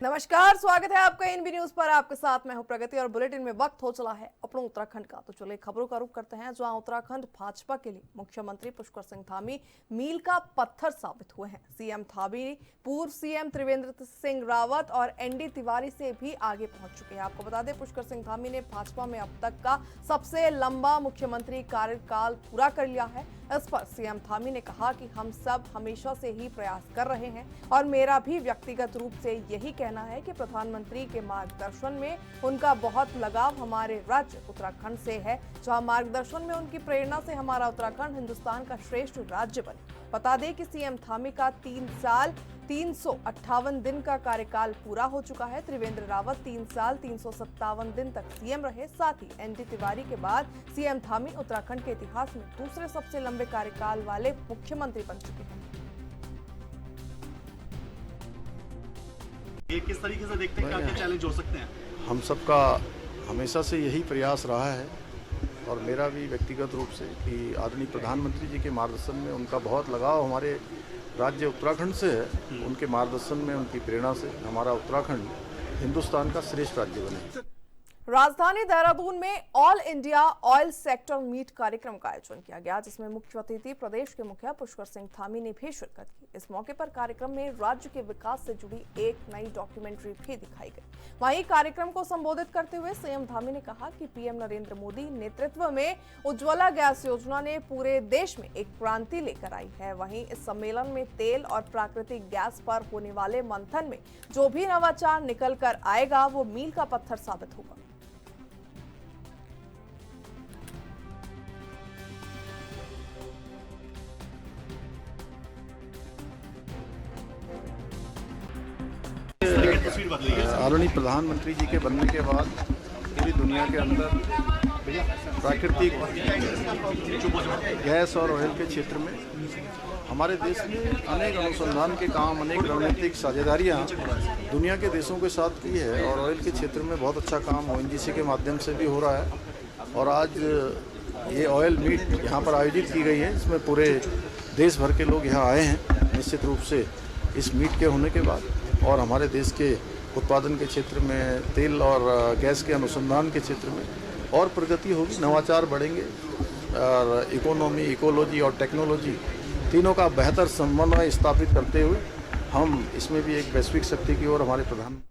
नमस्कार, स्वागत है आपका एनबी न्यूज पर। आपके साथ मैं हूं प्रगति और बुलेटिन में वक्त हो चला है अपनों उत्तराखंड का। तो चलिए खबरों का रुख करते हैं, जहां उत्तराखंड भाजपा के लिए मुख्यमंत्री पुष्कर सिंह धामी मील का पत्थर साबित हुए हैं। सीएम धामी पूर्व सीएम त्रिवेंद्र सिंह रावत और एनडी तिवारी से भी आगे पहुंच चुके हैं। आपको बता दें, पुष्कर सिंह धामी ने भाजपा में अब तक का सबसे लंबा मुख्यमंत्री कार्यकाल पूरा कर लिया है। इस पर सीएम धामी ने कहा कि हम सब हमेशा से ही प्रयास कर रहे हैं और मेरा भी व्यक्तिगत रूप से यही कहना है कि प्रधानमंत्री के मार्गदर्शन में उनका बहुत लगाव हमारे राज्य उत्तराखंड से है, जहां मार्गदर्शन में उनकी प्रेरणा से हमारा उत्तराखंड हिंदुस्तान का श्रेष्ठ राज्य बने। बता दें कि सीएम धामी का 3 साल 358 दिन का कार्यकाल पूरा हो चुका है। त्रिवेंद्र रावत 3 साल 357 दिन तक सीएम रहे। साथ ही एनडी तिवारी के बाद सीएम धामी उत्तराखंड के इतिहास में दूसरे सबसे लंबे कार्यकाल वाले मुख्यमंत्री बन चुके हैं। ये किस तरीके से देखते हैं, क्या चैलेंज हो सकते हैं? हम सबका हमेशा से यही प्रयास रहा है और मेरा भी व्यक्तिगत रूप से कि आदरणीय प्रधानमंत्री जी के मार्गदर्शन में उनका बहुत लगाव हमारे राज्य उत्तराखंड से है। उनके मार्गदर्शन में, उनकी प्रेरणा से हमारा उत्तराखंड हिंदुस्तान का श्रेष्ठ राज्य बने। राजधानी देहरादून में All India oil sector meet कार्यक्रम का आयोजन किया गया, जिसमें मुख्य अतिथि प्रदेश के मुखिया पुष्कर सिंह धामी ने भी शिरकत की। इस मौके पर कार्यक्रम में राज्य के विकास से जुड़ी एक नई डॉक्यूमेंट्री भी दिखाई गई। वहीं कार्यक्रम को संबोधित करते हुए सीएम धामी ने कहा कि पीएम नरेंद्र मोदी नेतृत्व में उज्ज्वला गैस योजना ने पूरे देश में एक क्रांति लेकर आई है। वहीं इस सम्मेलन में तेल और प्राकृतिक गैस पर होने वाले मंथन में जो भी नवाचार निकल कर आएगा वो मील का पत्थर साबित होगा। आदरणीय प्रधानमंत्री जी के बनने के बाद पूरी दुनिया के अंदर प्राकृतिक गैस और ऑयल के क्षेत्र में हमारे देश में अनेक अनुसंधान के काम, अनेक रणनीतिक साझेदारियां दुनिया के देशों के साथ की है और ऑयल के क्षेत्र में बहुत अच्छा काम ओएनजीसी के माध्यम से भी हो रहा है। और आज ये ऑयल मीट यहाँ पर आयोजित की गई है, इसमें पूरे देश भर के लोग यहाँ आए हैं। निश्चित रूप से इस मीट के होने के बाद और हमारे देश के उत्पादन के क्षेत्र में, तेल और गैस के अनुसंधान के क्षेत्र में और प्रगति होगी, नवाचार बढ़ेंगे और इकोनॉमी, इकोलॉजी और टेक्नोलॉजी तीनों का बेहतर समन्वय स्थापित करते हुए हम इसमें भी एक वैश्विक शक्ति की ओर हमारे प्रधान।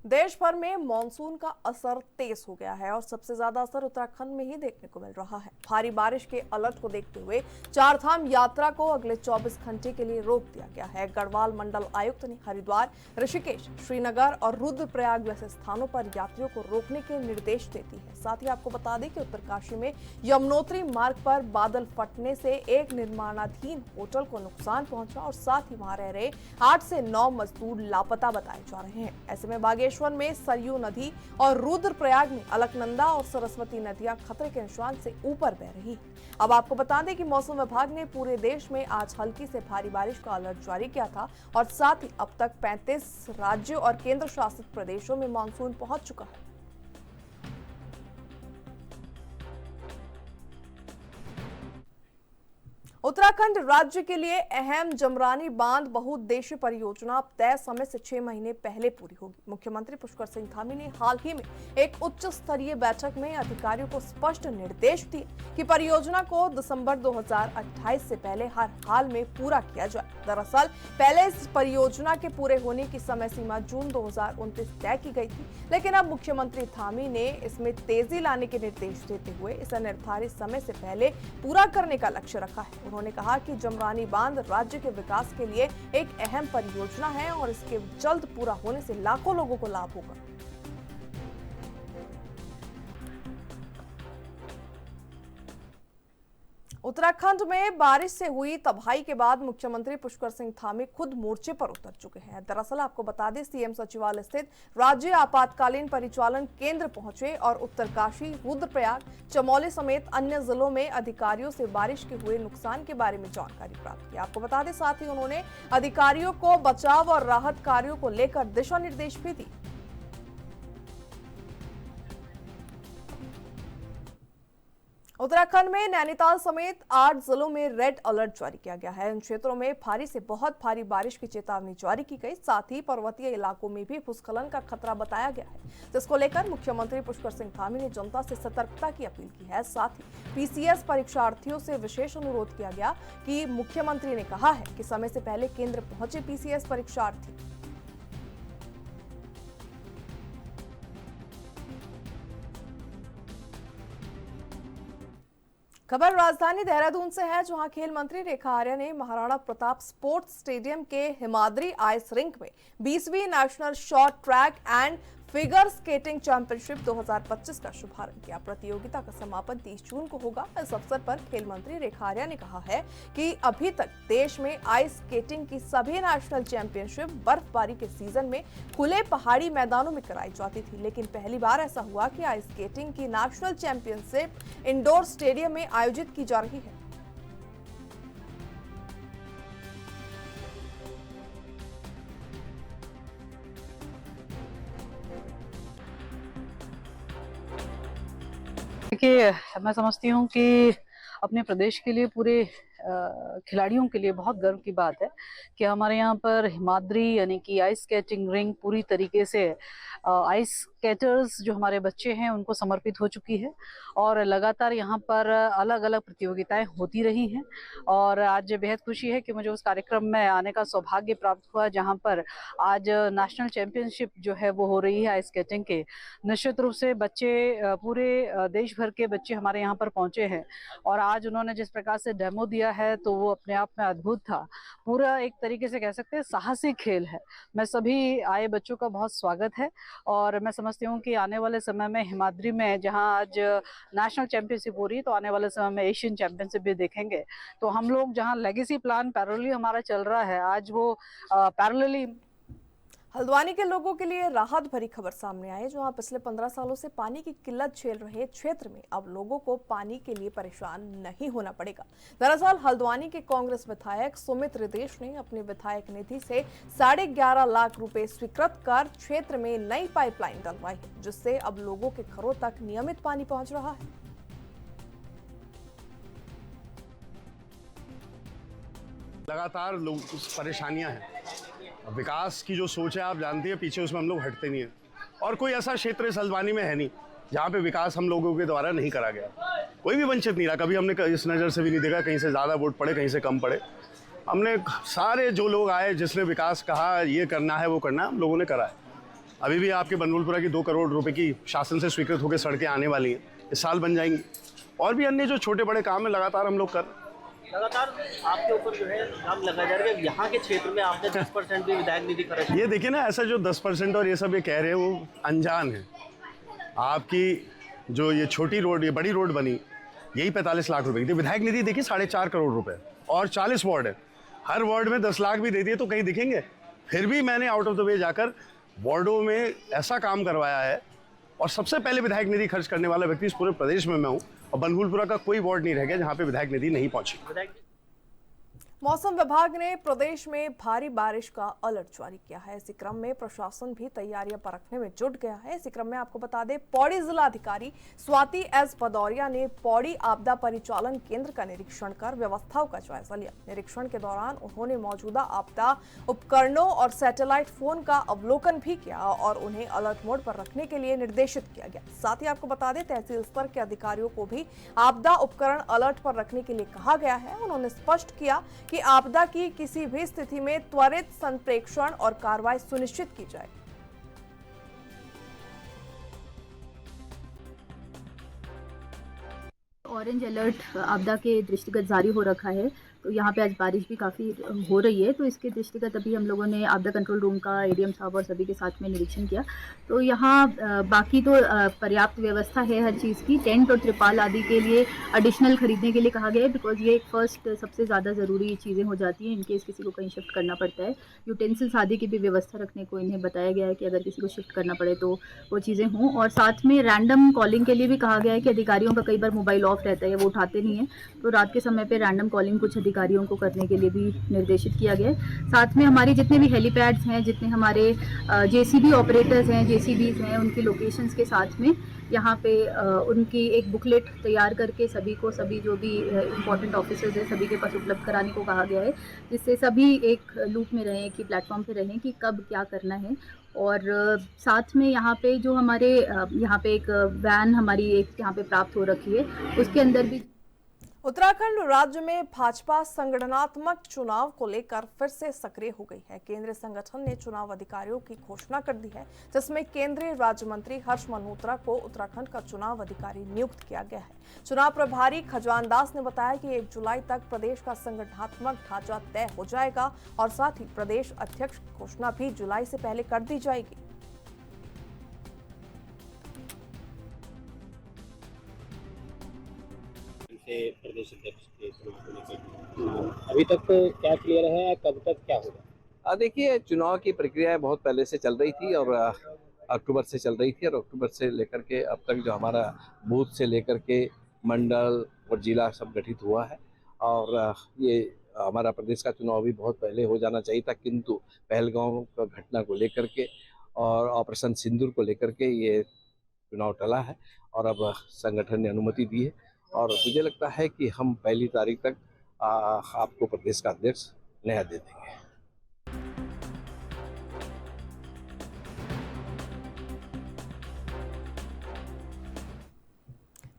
देश भर में मानसून का असर तेज हो गया है और सबसे ज्यादा असर उत्तराखंड में ही देखने को मिल रहा है। भारी बारिश के अलर्ट को देखते हुए चारधाम यात्रा को अगले 24 घंटे के लिए रोक दिया गया है। गढ़वाल मंडल आयुक्त ने हरिद्वार, ऋषिकेश, श्रीनगर और रुद्रप्रयाग जैसे स्थानों पर यात्रियों को रोकने के निर्देश देती है। साथ ही आपको बता दें कि उत्तरकाशी में यमुनोत्री मार्ग पर बादल फटने से एक निर्माणाधीन होटल को नुकसान पहुंचा और साथ ही वहां रह रहे 8 से 9 मजदूर लापता बताए जा रहे हैं। ऐसे में बागेश्वर में सरयू नदी और रुद्रप्रयाग में अलकनंदा और सरस्वती नदियां खतरे के निशान से ऊपर बह रही हैं। अब आपको बता दें कि मौसम विभाग ने पूरे देश में आज हल्की से भारी बारिश का अलर्ट जारी किया था और साथ ही अब तक 35 राज्यों और केंद्र शासित प्रदेशों में मानसून पहुंच चुका है। उत्तराखंड राज्य के लिए अहम जमरानी बांध बहुउद्देशीय परियोजना अब तय समय से 6 महीने पहले पूरी होगी। मुख्यमंत्री पुष्कर सिंह धामी ने हाल ही में एक उच्च स्तरीय बैठक में अधिकारियों को स्पष्ट निर्देश दिए कि परियोजना को दिसंबर 2028 से पहले हर हाल में पूरा किया जाए। दरअसल पहले इस परियोजना के पूरे होने की समय सीमा जून 2029 तय की गई थी, लेकिन अब मुख्यमंत्री धामी ने इसमें तेजी लाने के निर्देश देते हुए इसे निर्धारित समय से पहले पूरा करने का लक्ष्य रखा है। उन्होंने कहा कि जमरानी बांध राज्य के विकास के लिए एक अहम परियोजना है और इसके जल्द पूरा होने से लाखों लोगों को लाभ होगा। उत्तराखंड में बारिश से हुई तबाही के बाद मुख्यमंत्री पुष्कर सिंह धामी खुद मोर्चे पर उतर चुके हैं। दरअसल आपको बता दें, सीएम सचिवालय स्थित राज्य आपातकालीन परिचालन केंद्र पहुंचे और उत्तरकाशी, रुद्रप्रयाग, चमोली समेत अन्य जिलों में अधिकारियों से बारिश के हुए नुकसान के बारे में जानकारी प्राप्त की। आपको बता दें, साथ ही उन्होंने अधिकारियों को बचाव और राहत कार्यों को लेकर दिशा निर्देश भी दिए। उत्तराखंड में नैनीताल समेत 8 जिलों में रेड अलर्ट जारी किया गया है। इन क्षेत्रों में भारी से बहुत भारी बारिश की चेतावनी जारी की गई। साथ ही पर्वतीय इलाकों में भी भूस्खलन का खतरा बताया गया है, जिसको लेकर मुख्यमंत्री पुष्कर सिंह धामी ने जनता से सतर्कता की अपील की है। साथ ही पीसीएस परीक्षार्थियों से विशेष अनुरोध किया गया कि मुख्यमंत्री ने कहा है कि समय से पहले केंद्र पहुंचे पीसीएस परीक्षार्थी। खबर राजधानी देहरादून से है, जहां खेल मंत्री रेखा आर्या ने महाराणा प्रताप स्पोर्ट्स स्टेडियम के हिमाद्री आइस रिंक में 20वीं national short track and figure skating championship 2025 का शुभारंभ किया। प्रतियोगिता का समापन 30 जून को होगा। इस अवसर पर खेल मंत्री रेखा आर्या ने कहा है कि अभी तक देश में आइस स्केटिंग की सभी नेशनल चैंपियनशिप बर्फबारी के सीजन में खुले पहाड़ी मैदानों में कराई जाती थी, लेकिन पहली बार ऐसा हुआ कि आइस स्केटिंग की नेशनल चैंपियनशिप इंडोर स्टेडियम में आयोजित की जा रही है। देखिए, मैं समझती हूँ कि अपने प्रदेश के लिए पूरे खिलाड़ियों के लिए बहुत गर्व की बात है कि हमारे यहाँ पर हिमाद्री यानी कि आइस स्केटिंग रिंग पूरी तरीके से आइस स्केटर्स जो हमारे बच्चे हैं उनको समर्पित हो चुकी है और लगातार यहाँ पर अलग अलग प्रतियोगिताएं होती रही हैं। और आज बेहद खुशी है कि मुझे उस कार्यक्रम में आने का सौभाग्य प्राप्त हुआ जहाँ पर आज नेशनल चैंपियनशिप जो है वो हो रही है आइस स्केटिंग के। निश्चित रूप से बच्चे पूरे देश भर के बच्चे हमारे यहाँ पर पहुँचे हैं और आज उन्होंने जिस प्रकार से डेमो दिया है तो वो अपने आप में अद्भुत था। पूरा एक तरीके से कह सकते हैं साहसिक खेल है। मैं सभी आए बच्चों का बहुत स्वागत है और मैं समझती हूँ कि आने वाले समय में हिमाद्री में जहाँ आज नेशनल चैंपियनशिप हो रही है तो आने वाले समय में एशियन चैंपियनशिप भी देखेंगे। तो हम लोग जहाँ लेगेसी प्लान पैरेलली हमारा चल रहा है, आज वो पैरेलली। हल्द्वानी के लोगों के लिए राहत भरी खबर सामने आई, जहां पिछले 15 सालों से पानी की किल्लत झेल रहे क्षेत्र में अब लोगों को पानी के लिए परेशान नहीं होना पड़ेगा। दरअसल हल्द्वानी के कांग्रेस विधायक सुमित रिदेश ने अपने विधायक निधि से 11.5 लाख रुपए स्वीकृत कर क्षेत्र में नई पाइपलाइन डलवाई है, जिससे अब लोगों के घरों तक नियमित पानी पहुंच रहा है। लगातार लोग परेशानियां हैं। विकास की जो सोच है आप जानती है, पीछे उसमें हम लोग हटते नहीं हैं और कोई ऐसा क्षेत्र इस हल्द्वानी में है नहीं जहाँ पे विकास हम लोगों के द्वारा नहीं करा गया। कोई भी वंचित नहीं रहा, कभी हमने इस नज़र से भी नहीं देखा कहीं से ज़्यादा वोट पड़े कहीं से कम पड़े। हमने सारे जो लोग आए जिसने विकास कहा ये करना है वो करना है, हम लोगों ने करा है। अभी भी आपके बनभूलपुरा की 2 करोड़ रुपये की शासन से स्वीकृत होकर सड़कें आने वाली हैं, इस साल बन जाएंगी। और भी अन्य जो छोटे बड़े काम है लगातार हम लोग कर लगातार आपके ऊपर जो है इल्जाम लगाया जा रहा है कि यहाँ के क्षेत्र में आपने 10% भी विधायक निधि खर्च। ये देखिए ना, ऐसा जो 10% और ये सब ये कह रहे हैं वो अनजान है। आपकी जो ये छोटी रोड ये बड़ी रोड बनी यही 45 लाख रुपए की थी। विधायक निधि देखिए 4.5 करोड़ रुपए और 40 वार्ड है, हर वार्ड में 10 लाख भी दे दिए तो कहीं दिखेंगे। फिर भी मैंने आउट ऑफ द वे जाकर वार्डों में ऐसा काम करवाया है और सबसे पहले विधायक निधि खर्च करने वाला व्यक्ति इस पूरे प्रदेश में मैं हूँ और बनभूलपुरा का कोई वार्ड नहीं रह गया जहाँ पे विधायक निधि नहीं पहुंची। मौसम विभाग ने प्रदेश में भारी बारिश का अलर्ट जारी किया है। इसी क्रम में प्रशासन भी तैयारियां परखने में जुट गया है। इसी क्रम में आपको बता दें, पौड़ी जिलाधिकारी स्वाति एस भदौरिया ने पौड़ी आपदा परिचालन केंद्र का निरीक्षण कर व्यवस्थाओं का जायजा लिया। निरीक्षण के दौरान उन्होंने मौजूदा आपदा उपकरणों और सैटेलाइट फोन का अवलोकन भी किया और उन्हें अलर्ट मोड पर रखने के लिए निर्देशित किया गया। साथ ही आपको बता दें, तहसील स्तर के अधिकारियों को भी आपदा उपकरण अलर्ट पर रखने के लिए कहा गया है। उन्होंने स्पष्ट किया कि आपदा की किसी भी स्थिति में त्वरित संप्रेषण और कार्रवाई सुनिश्चित की जाए। ऑरेंज अलर्ट आपदा के दृष्टिगत जारी हो रखा है, तो यहाँ पे आज बारिश भी काफ़ी हो रही है, तो इसके दृष्टिगत अभी हम लोगों ने आपदा कंट्रोल रूम का एडीएम साहब और सभी के साथ में निरीक्षण किया। तो यहाँ बाकी तो पर्याप्त व्यवस्था है हर चीज़ की। टेंट और त्रिपाल आदि के लिए एडिशनल खरीदने के लिए कहा गया है, बिकॉज ये फर्स्ट सबसे ज़्यादा ज़रूरी चीज़ें हो जाती हैं इनकेस किसी को कहीं शिफ्ट करना पड़ता है। यूटेंसिल्स आदि की भी व्यवस्था रखने को इन्हें बताया गया है कि अगर किसी को शिफ्ट करना पड़े तो वो चीज़ें हों। और साथ में रैंडम कॉलिंग के लिए भी कहा गया है कि अधिकारियों का कई बार मोबाइल ऑफ रहता है, वो उठाते नहीं हैं, तो रात के समय पर रैंडम कॉलिंग कुछ अधिकारियों को करने के लिए भी निर्देशित किया गया है। साथ में हमारे जितने भी हेलीपैड्स हैं, जितने हमारे जेसीबी ऑपरेटर्स हैं, जेसीबीज हैं, उनकी लोकेशंस के साथ में यहाँ पे उनकी एक बुकलेट तैयार करके सभी जो भी इम्पोर्टेंट ऑफिसर्स हैं सभी के पास उपलब्ध कराने को कहा गया है, जिससे सभी एक लूप में रहें, कि प्लेटफॉर्म पे रहें कि कब क्या करना है। और साथ में यहाँ पे जो हमारे यहाँ पे एक वैन हमारी एक यहाँ पे प्राप्त हो रखी है, उसके अंदर भी उत्तराखंड राज्य में भाजपा संगठनात्मक चुनाव को लेकर फिर से सक्रिय हो गई है। केंद्रीय संगठन ने चुनाव अधिकारियों की घोषणा कर दी है, जिसमें केंद्रीय राज्य मंत्री हर्ष मल्होत्रा को उत्तराखंड का चुनाव अधिकारी नियुक्त किया गया है। चुनाव प्रभारी खजान दास ने बताया कि 1 जुलाई तक प्रदेश का संगठनात्मक ढांचा तय हो जाएगा और साथ ही प्रदेश अध्यक्ष की घोषणा भी जुलाई से पहले कर दी जाएगी। प्रदेश अध्यक्ष के चुनाव को लेकर अभी तक क्या क्लियर है, कब तक क्या होगा? देखिए, चुनाव की प्रक्रिया बहुत पहले से चल रही थी और अक्टूबर से चल रही थी, और अक्टूबर से लेकर के अब तक जो हमारा बूथ से लेकर के मंडल और जिला सब गठित हुआ है। और ये हमारा प्रदेश का चुनाव भी बहुत पहले हो जाना चाहिए था, किंतु पहलगांव का घटना को लेकर के और ऑपरेशन सिंदूर को लेकर के ये चुनाव टला है और अब संगठन ने अनुमति दी है। और मुझे लगता है कि हम 1 तारीख तक आपको प्रदेश का अध्यक्ष नया दे देंगे।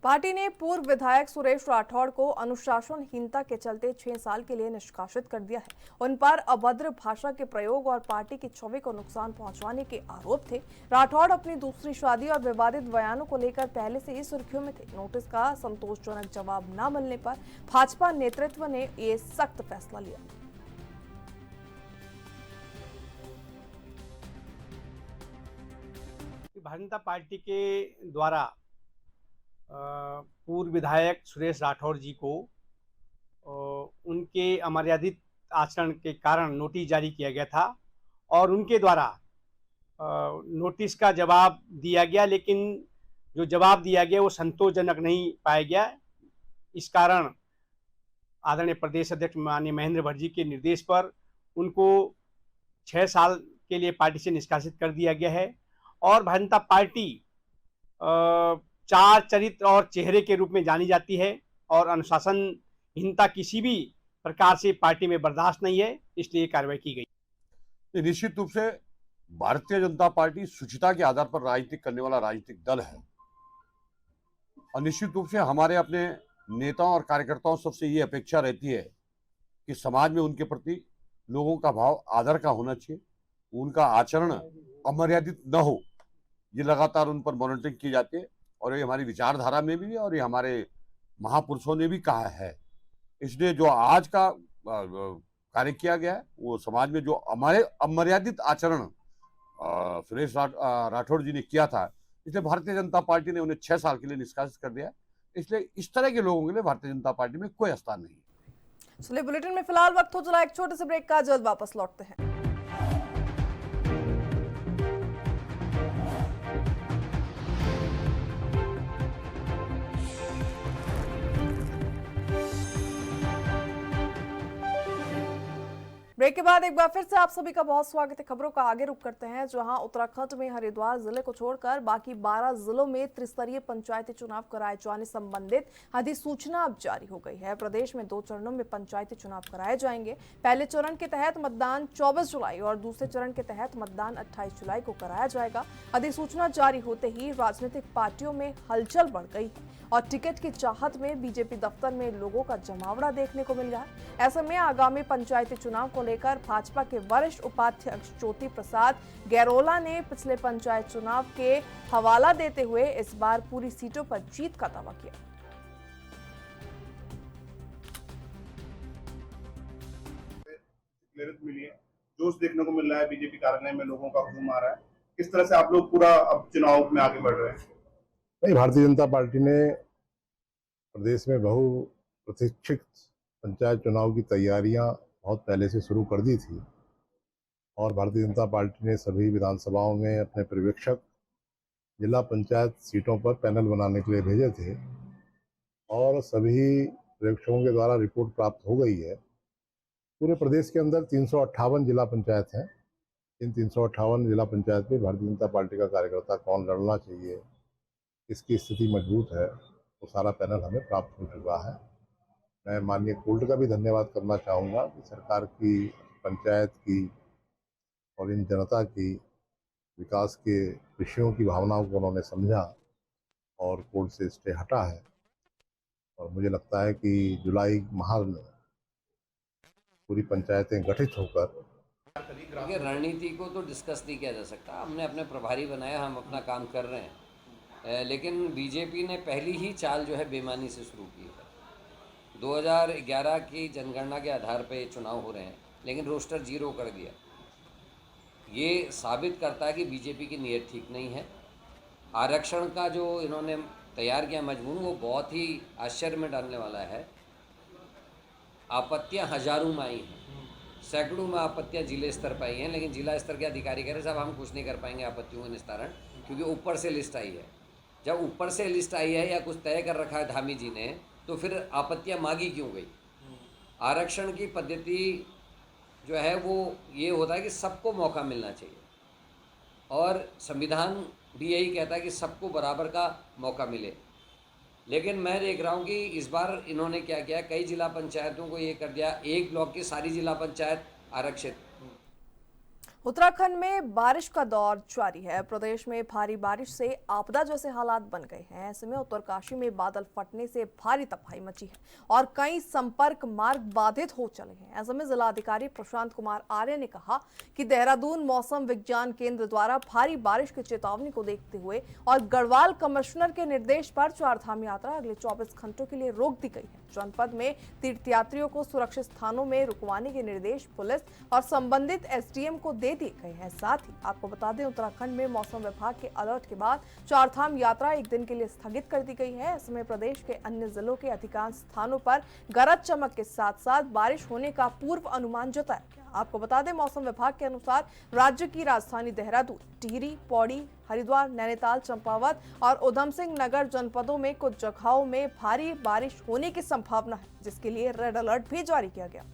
पार्टी ने पूर्व विधायक सुरेश राठौड़ को अनुशासनहीनता के चलते 6 साल के लिए निष्कासित कर दिया है। उन पर अभद्र भाषा के प्रयोग और पार्टी की छवि को नुकसान पहुंचाने के आरोप थे। राठौड़ अपनी दूसरी शादी और विवादित बयानों को लेकर पहले से ही सुर्खियों में थे। नोटिस का संतोषजनक जवाब न मिलने पर भाजपा नेतृत्व ने ये सख्त फैसला लिया। भारतीय जनता पार्टी के द्वारा पूर्व विधायक सुरेश राठौड़ जी को उनके अमर्यादित आचरण के कारण नोटिस जारी किया गया था और उनके द्वारा नोटिस का जवाब दिया गया, लेकिन जो जवाब दिया गया वो संतोषजनक नहीं पाया गया। इस कारण आदरणीय प्रदेश अध्यक्ष माननीय महेंद्र भट्ट जी के निर्देश पर उनको 6 साल के लिए पार्टी से निष्कासित कर दिया गया है। और भारतीय जनता पार्टी 4 चरित्र और चेहरे के रूप में जानी जाती है और अनुशासनहीनता किसी भी प्रकार से पार्टी में बर्दाश्त नहीं है, इसलिए कार्रवाई की गई। निश्चित रूप से भारतीय जनता पार्टी शुचिता के आधार पर राजनीति करने वाला राजनीतिक दल है और निश्चित रूप से हमारे अपने नेताओं और कार्यकर्ताओं सबसे ये अपेक्षा रहती है कि समाज में उनके प्रति लोगों का भाव आदर का होना चाहिए, उनका आचरण अमर्यादित न हो। ये लगातार उन पर मॉनिटरिंग की जाती है और ये हमारी विचारधारा में भी है और ये हमारे महापुरुषों ने भी कहा है। इसलिए जो आज का कार्य किया गया है वो समाज में जो हमारे अमर्यादित आचरण सुरेश राठौड़ जी ने किया था, इसलिए भारतीय जनता पार्टी ने उन्हें 6 साल के लिए निष्कासित कर दिया है। इसलिए इस तरह के लोगों के लिए भारतीय जनता पार्टी में कोई स्थान नहीं है। चलिए, बुलेटिन में फिलहाल वक्त हो चला एक छोटे से ब्रेक का, जल्द वापस लौटते हैं। ब्रेक के बाद एक बार फिर से आप सभी का बहुत स्वागत है। खबरों का आगे रुख करते हैं, जहां उत्तराखंड में हरिद्वार जिले को छोड़कर बाकी 12 जिलों में त्रिस्तरीय पंचायती चुनाव कराए जाने संबंधित अधिसूचना अब जारी हो गई है। प्रदेश में 2 चरणों में पंचायती चुनाव कराए जाएंगे। पहले चरण के तहत मतदान 24 जुलाई और दूसरे चरण के तहत मतदान 28 जुलाई को कराया जाएगा। अधिसूचना जारी होते ही राजनीतिक पार्टियों में हलचल बढ़ गई है और टिकट की चाहत में बीजेपी दफ्तर में लोगों का जमावड़ा देखने को मिल रहा है। ऐसे में आगामी पंचायती चुनाव को लेकर भाजपा के वरिष्ठ उपाध्यक्ष ज्योति प्रसाद गैरोला ने पिछले पंचायत चुनाव के हवाला देते हुए इस बार पूरी सीटों पर जीत का दावा किया। मिली है, जोश देखने को मिल रहा है, बीजेपी कार्यालय में लोगों का हुजूम आ रहा है। किस तरह से आप लोग पूरा अब चुनाव में आगे बढ़ रहे हैं? नहीं, भारतीय जनता पार्टी ने प्रदेश में बहुप्रतीक्षित पंचायत चुनाव की तैयारियां बहुत पहले से शुरू कर दी थी और भारतीय जनता पार्टी ने सभी विधानसभाओं में अपने पर्यवेक्षक जिला पंचायत सीटों पर पैनल बनाने के लिए भेजे थे और सभी पर्यवेक्षकों के द्वारा रिपोर्ट प्राप्त हो गई है। पूरे प्रदेश के अंदर 358 जिला पंचायत हैं। इन 358 जिला पंचायत में भारतीय जनता पार्टी का कार्यकर्ता कौन लड़ना चाहिए, इसकी स्थिति मजबूत है, वो सारा पैनल हमें प्राप्त हो चुका है। मैं माननीय कोर्ट का भी धन्यवाद करना चाहूँगा कि सरकार की, पंचायत की और इन जनता की विकास के विषयों की भावनाओं को उन्होंने समझा और कोर्ट से स्टे हटा है। और मुझे लगता है कि जुलाई माह में पूरी पंचायतें गठित होकर, देखिए रणनीति को तो डिस्कस नहीं किया जा सकता। हमने अपने प्रभारी बनाया, हम अपना काम कर रहे हैं, लेकिन बीजेपी ने पहली ही चाल जो है बेईमानी से शुरू की है। 2011 की जनगणना के आधार पर चुनाव हो रहे हैं, लेकिन रोस्टर 0 कर दिया। ये साबित करता है कि बीजेपी की नीयत ठीक नहीं है। आरक्षण का जो इन्होंने तैयार किया मजमून, वो बहुत ही आश्चर्य में डालने वाला है। आपत्तियां हजारों में आई हैं, सैकड़ों में आपत्तियां जिले स्तर पर आई हैं, लेकिन जिला स्तर के अधिकारी कह रहे साहब हम कुछ नहीं कर पाएंगे आपत्तियों का निस्तारण, क्योंकि ऊपर से लिस्ट आई है। जब ऊपर से लिस्ट आई है या कुछ तय कर रखा है धामी जी ने, तो फिर आपत्तियां मांगी क्यों गई? आरक्षण की पद्धति जो है वो ये होता है कि सबको मौका मिलना चाहिए, और संविधान भी यही कहता है कि सबको बराबर का मौका मिले। लेकिन मैं देख रहा हूँ कि इस बार इन्होंने क्या किया, कई जिला पंचायतों को ये कर दिया, एक ब्लॉक की सारी जिला पंचायत आरक्षित। उत्तराखंड में बारिश का दौर जारी है। प्रदेश में भारी बारिश से आपदा जैसे हालात बन गए हैं। ऐसे में उत्तरकाशी में बादल फटने से भारी तबाही मची है और कई संपर्क मार्ग बाधित हो चले हैं। ऐसे में जिलाधिकारी प्रशांत कुमार आर्य ने कहा कि देहरादून मौसम विज्ञान केंद्र द्वारा भारी बारिश की चेतावनी को देखते हुए और गढ़वाल कमिश्नर के निर्देश पर चारधाम यात्रा अगले 24 घंटों के लिए रोक दी गई है। जनपद में तीर्थयात्रियों को सुरक्षित स्थानों में रुकवाने के निर्देश पुलिस और संबंधित एसडीएम को दे दिए गए हैं। साथ ही आपको बता दें, उत्तराखंड में मौसम विभाग के अलर्ट के बाद चारधाम यात्रा एक दिन के लिए स्थगित कर दी गई है। इसमें प्रदेश के अन्य जिलों के अधिकांश स्थानों पर गरज चमक के साथ साथ बारिश होने का पूर्व अनुमान जताया गया। आपको बता दें, मौसम विभाग के अनुसार राज्य की राजधानी देहरादून, टिहरी, पौड़ी, हरिद्वार, नैनीताल, चंपावत और उधम सिंह नगर जनपदों में कुछ जगहों में भारी बारिश होने की संभावना है, जिसके लिए रेड अलर्ट भी जारी किया गया।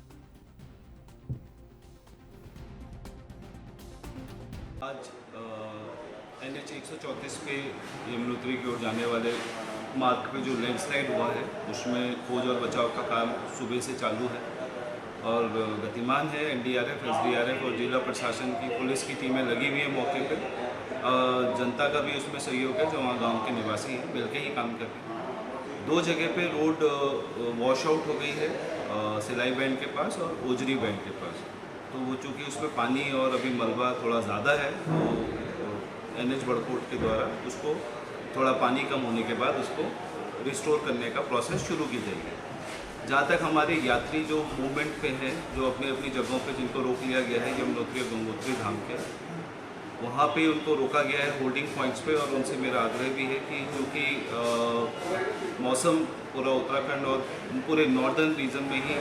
आज NH 134 पे यमुनोत्री की ओर जाने वाले मार्ग पे जो लैंडस्लाइड हुआ है, उसमें खोज और बचाव का काम सुबह से चालू है और गतिमान है। NDRF, SDRF और जिला प्रशासन की, पुलिस की टीमें लगी हुई है मौके पे। जनता का भी उसमें सहयोग है, जो वहाँ गांव के निवासी हैं, मिलके ही काम करते हैं। 2 जगह पे रोड वॉश आउट हो गई है, सिलाई बैंड के पास और ओजरी बैंड के पास। तो वो चूँकि उसमें पानी और अभी मलबा थोड़ा ज़्यादा है, तो NH बड़कोट के द्वारा उसको थोड़ा पानी कम होने के बाद उसको रिस्टोर करने का प्रोसेस शुरू की जाएगी। जहाँ तक हमारे यात्री जो मूवमेंट पे हैं, जो अपनी अपनी जगहों पे जिनको रोक लिया गया है यमुनोत्री और गंगोत्री धाम के, वहाँ पे उनको रोका गया है होल्डिंग पॉइंट्स पे। और उनसे मेरा आग्रह भी है कि क्योंकि मौसम पूरा उत्तराखंड और पूरे नॉर्दर्न रीजन में ही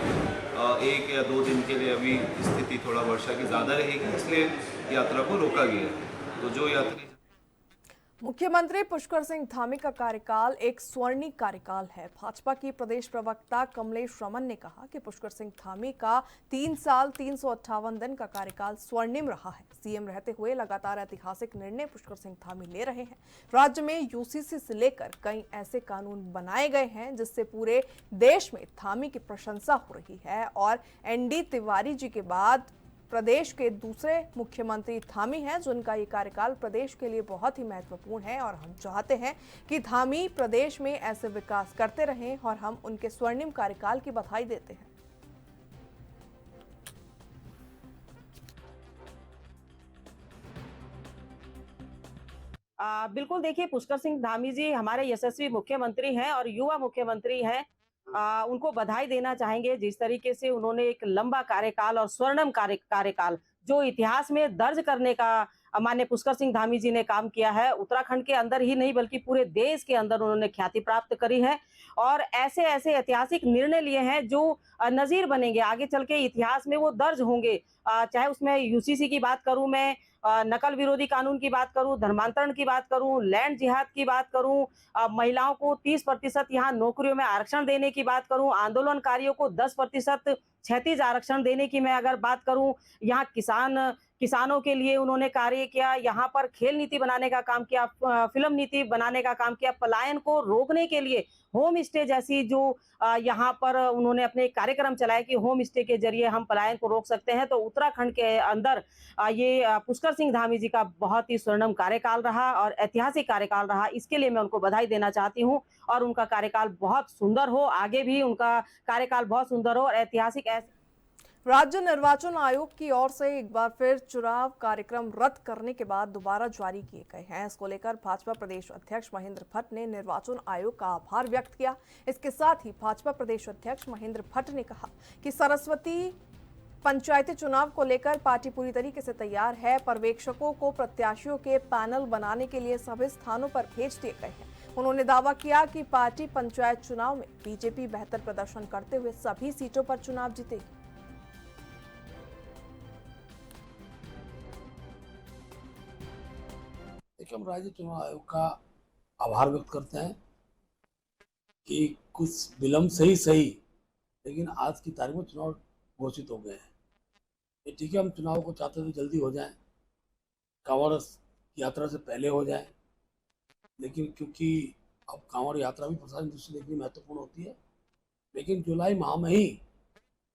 1 या 2 दिन के लिए अभी स्थिति थोड़ा वर्षा की ज़्यादा रहेगी, इसलिए यात्रा को रोका गया है। तो जो यात्री मुख्यमंत्री पुष्कर सिंह धामी का कार्यकाल एक स्वर्णिम कार्यकाल है। भाजपा की प्रदेश प्रवक्ता कमलेश रमन ने कहा कि पुष्कर सिंह धामी का 3 साल 358 दिन का कार्यकाल स्वर्णिम रहा है। सीएम रहते हुए लगातार ऐतिहासिक निर्णय पुष्कर सिंह धामी ले रहे हैं। राज्य में यूसीसी से लेकर कई ऐसे कानून बनाए गए हैं जिससे पूरे देश में धामी की प्रशंसा हो रही है और ND तिवारी जी के बाद प्रदेश के दूसरे मुख्यमंत्री धामी हैं, जिनका ये कार्यकाल प्रदेश के लिए बहुत ही महत्वपूर्ण है और हम चाहते हैं कि धामी प्रदेश में ऐसे विकास करते रहें और हम उनके स्वर्णिम कार्यकाल की बधाई देते हैं। बिल्कुल, देखिए पुष्कर सिंह धामी जी हमारे यशस्वी मुख्यमंत्री हैं और युवा मुख्यमंत्री हैं। उनको बधाई देना चाहेंगे जिस तरीके से उन्होंने एक लंबा कार्यकाल और स्वर्णिम कार्यकाल जो इतिहास में दर्ज करने का माननीय पुष्कर सिंह धामी जी ने काम किया है। उत्तराखंड के अंदर ही नहीं बल्कि पूरे देश के अंदर उन्होंने ख्याति प्राप्त करी है और ऐसे ऐसे ऐतिहासिक निर्णय लिए हैं जो नजीर बनेंगे, आगे चल के इतिहास में वो दर्ज होंगे। चाहे उसमें यूसीसी की बात करूं मैं नकल विरोधी कानून की बात करूं, धर्मांतरण की बात करूं, लैंड जिहाद की बात करूं, महिलाओं को 30% यहाँ नौकरियों में आरक्षण देने की बात करूं, आंदोलनकारियों को 10% क्षैतिज आरक्षण देने की मैं अगर बात करूं, यहाँ किसानों के लिए उन्होंने कार्य किया, यहाँ पर खेल नीति बनाने का काम किया, फिल्म नीति बनाने का काम किया, पलायन को रोकने के लिए होम स्टे जैसी जो यहाँ पर उन्होंने अपने कार्यक्रम चलाए कि होम स्टे के जरिए हम पलायन को रोक सकते हैं। तो उत्तराखंड के अंदर ये पुष्कर सिंह धामी जी का बहुत ही स्वर्णिम कार्यकाल रहा और ऐतिहासिक कार्यकाल रहा। इसके लिए मैं उनको बधाई देना चाहती हूँ और उनका कार्यकाल बहुत सुंदर हो, आगे भी उनका कार्यकाल बहुत सुंदर हो और ऐतिहासिक। राज्य निर्वाचन आयोग की ओर से एक बार फिर चुनाव कार्यक्रम रद्द करने के बाद दोबारा जारी किए गए हैं। इसको लेकर भाजपा प्रदेश अध्यक्ष महेंद्र भट्ट ने निर्वाचन आयोग का आभार व्यक्त किया। इसके साथ ही भाजपा प्रदेश अध्यक्ष महेंद्र भट्ट ने कहा कि सरस्वती पंचायती चुनाव को लेकर पार्टी पूरी तरीके से तैयार है। पर्यवेक्षकों को प्रत्याशियों के पैनल बनाने के लिए सभी स्थानों पर भेज दिए गए हैं। उन्होंने दावा किया कि पार्टी पंचायत चुनाव में बीजेपी बेहतर प्रदर्शन करते हुए सभी सीटों पर चुनाव जीतेगी। हम राज्य चुनाव आयोग का आभार व्यक्त करते हैं कि कुछ विलंब से ही सही, लेकिन आज की तारीख में चुनाव घोषित हो गए हैं। ये ठीक है, हम चुनाव को चाहते थे जल्दी हो जाए, कांवड़ यात्रा से पहले हो जाए, लेकिन क्योंकि अब कांवड़ यात्रा भी प्रशासन दृष्टि से देखनी महत्वपूर्ण होती है, लेकिन जुलाई माह में ही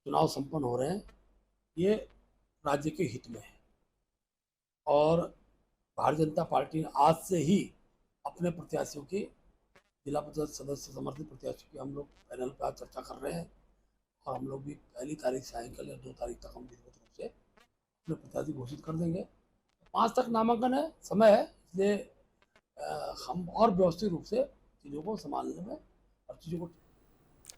चुनाव संपन्न हो रहे हैं, ये राज्य के हित में है। और भारतीय जनता पार्टी ने आज से ही अपने प्रत्याशियों की, जिला परिषद सदस्य समर्थित प्रत्याशियों की हम लोग पैनल पर चर्चा कर रहे हैं और हम लोग भी पहली तारीख सायंकाल या 2 तारीख तक हम विधिवत रूप से अपने प्रत्याशी घोषित कर देंगे। 5 तक नामांकन है, समय है, इसलिए हम और व्यवस्थित रूप से चीज़ों को संभालने में और चीज़ों को।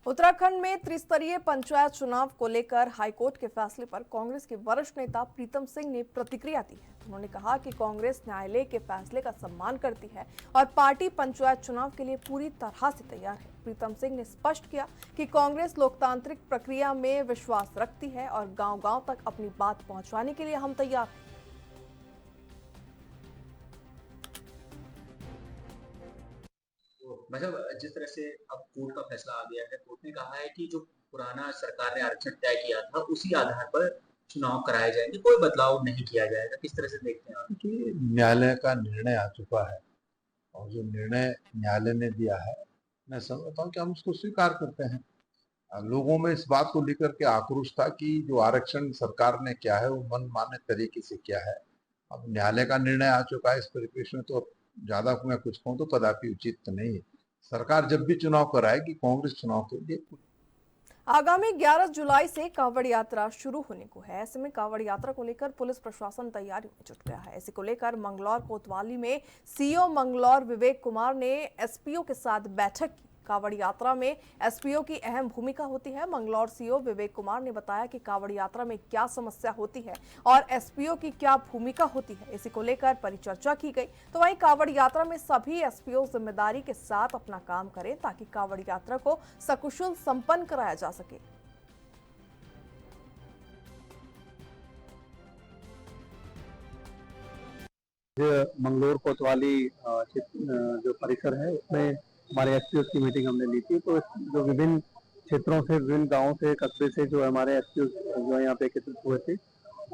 उत्तराखंड में त्रिस्तरीय पंचायत चुनाव को लेकर हाईकोर्ट के फैसले पर कांग्रेस के वरिष्ठ नेता प्रीतम सिंह ने प्रतिक्रिया दी है। उन्होंने कहा कि कांग्रेस न्यायालय के फैसले का सम्मान करती है और पार्टी पंचायत चुनाव के लिए पूरी तरह से तैयार है। प्रीतम सिंह ने स्पष्ट किया कि कांग्रेस लोकतांत्रिक प्रक्रिया में विश्वास रखती है और गांव-गांव तक अपनी बात पहुंचाने के लिए हम तैयार हैं। मतलब जिस तरह से अब कोर्ट का फैसला आ गया है, कोर्ट ने कहा है कि जो पुराना सरकार ने आरक्षण तय किया था उसी आधार पर चुनाव कराए जाएंगे, कोई बदलाव नहीं किया जाएगा। किस तरह से देखते हैं आप? कि न्यायालय का निर्णय आ चुका है और जो निर्णय न्यायालय ने दिया है, मैं समझता हूँ कि हम उसको स्वीकार करते हैं। लोगों में इस बात को लेकर के आक्रोश था कि जो आरक्षण सरकार ने किया है वो मनमाने तरीके से किया है। अब न्यायालय का निर्णय आ चुका है, इस परिप्रेक्ष्य में तो ज्यादा मैं कुछ कहूँ तो कदापि उचित तो नहीं है। सरकार जब भी चुनाव कराएगी, कांग्रेस चुनाव के लिए। आगामी 11 जुलाई से कांवड़ यात्रा शुरू होने को है। ऐसे में कांवड़ यात्रा को लेकर पुलिस प्रशासन तैयारियों में जुट गया है। इसी को लेकर मंगलौर कोतवाली में सीओ मंगलौर विवेक कुमार ने एसपीओ के साथ बैठक की। कांवड़ यात्रा में एसपीओ की अहम भूमिका होती है। मंगलौर सीओ विवेक कुमार ने बताया कि कांवड़ यात्रा में क्या समस्या होती है और एसपीओ की क्या भूमिका होती है, इसी को लेकर परिचर्चा की गई। तो वहीं कांवड़ यात्रा में सभी एसपीओ जिम्मेदारी के साथ अपना काम करें ताकि कांवड़ यात्रा को सकुशल संपन्न कराया जा सके। मंगलौर कोतवाली जो परिसर है उसमें हमारे एसपीओ की मीटिंग हमने ली थी। तो जो विभिन्न क्षेत्रों से, विभिन्न गांवों से, कस्बे से जो हमारे एसपीओ जो यहाँ पे एकत्रित हुए थे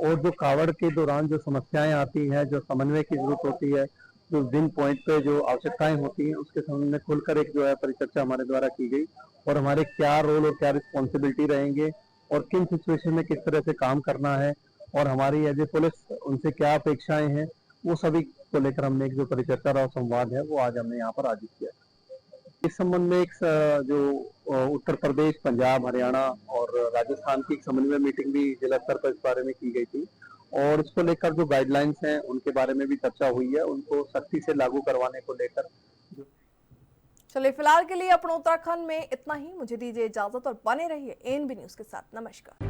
और जो कावड़ के दौरान जो समस्याएं आती हैं, जो समन्वय की जरूरत होती है, जो जिन पॉइंट पे जो आवश्यकताएं होती हैं उसके संबंध में खुलकर एक जो है परिचर्चा हमारे द्वारा की गई और हमारे क्या रोल और क्या रिस्पॉन्सिबिलिटी रहेंगे और किन सिचुएशन में किस तरह से काम करना है और हमारी एज ए पुलिस उनसे क्या अपेक्षाएं हैं, वो सभी को लेकर हमने एक जो परिचर्चा और संवाद है वो आज हमने यहाँ पर आयोजित किया। इस संबंध में एक जो उत्तर प्रदेश, पंजाब, हरियाणा और राजस्थान की समन्वय मीटिंग भी जिला स्तर पर इस बारे में की गई थी और इसको लेकर जो गाइडलाइंस हैं उनके बारे में भी चर्चा हुई है, उनको सख्ती से लागू करवाने को लेकर। चलिए फिलहाल के लिए अपना उत्तराखंड में इतना ही। मुझे दीजिए इजाजत और बने रहिए एएनबी न्यूज के साथ। नमस्कार।